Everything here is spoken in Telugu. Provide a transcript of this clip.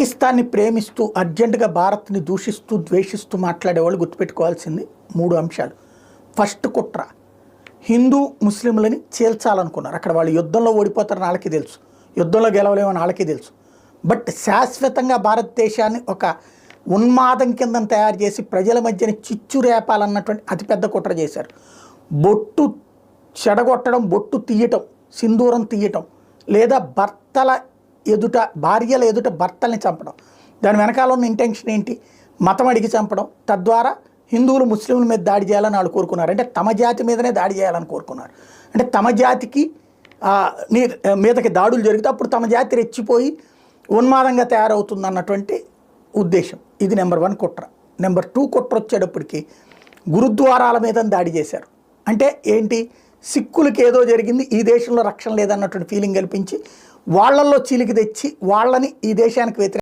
పాకిస్తాన్ని ప్రేమిస్తూ అర్జెంటుగా భారత్ని దూషిస్తూ ద్వేషిస్తూ మాట్లాడేవాళ్ళు గుర్తుపెట్టుకోవాల్సింది 3 అంశాలు. ఫస్ట్ కుట్ర, హిందూ ముస్లింలని చీల్చాలనుకున్నారు. అక్కడ వాళ్ళు యుద్ధంలో ఓడిపోతారని వాళ్ళకి తెలుసు, యుద్ధంలో గెలవలేమని వాళ్ళకి తెలుసు. బట్ శాశ్వతంగా భారతదేశాన్ని ఒక ఉన్మాదం కింద తయారు చేసి ప్రజల మధ్యన చిచ్చు రేపాలన్నటువంటి అతిపెద్ద కుట్ర చేశారు. బొట్టు చెడగొట్టడం, బొట్టు తీయటం, సింధూరం తీయటం, లేదా భార్యల ఎదుట భర్తల్ని చంపడం. దాని వెనకాల ఉన్న ఇంటెన్షన్ ఏంటి? మతం అడిగి చంపడం, తద్వారా హిందువులు ముస్లింల మీద దాడి చేయాలని వాళ్ళు కోరుకున్నారు. అంటే తమ జాతి మీదనే దాడి చేయాలని కోరుకున్నారు. అంటే తమ జాతికి మీదకి దాడులు జరిగితే అప్పుడు తమ జాతి రెచ్చిపోయి ఉన్మాదంగా తయారవుతుంది అన్నటువంటి ఉద్దేశం. ఇది నెంబర్ 1 కుట్ర. నెంబర్ 2 కుట్ర వచ్చేటప్పటికి గురుద్వారాల మీద దాడి చేశారు. అంటే ఏంటి? సిక్కులకి ఏదో జరిగింది, ఈ దేశంలో రక్షణ లేదన్నటువంటి ఫీలింగ్ కల్పించి వాళ్ళల్లో చీలికి తెచ్చి వాళ్ళని ఈ దేశానికి వ్యతిరేకంగా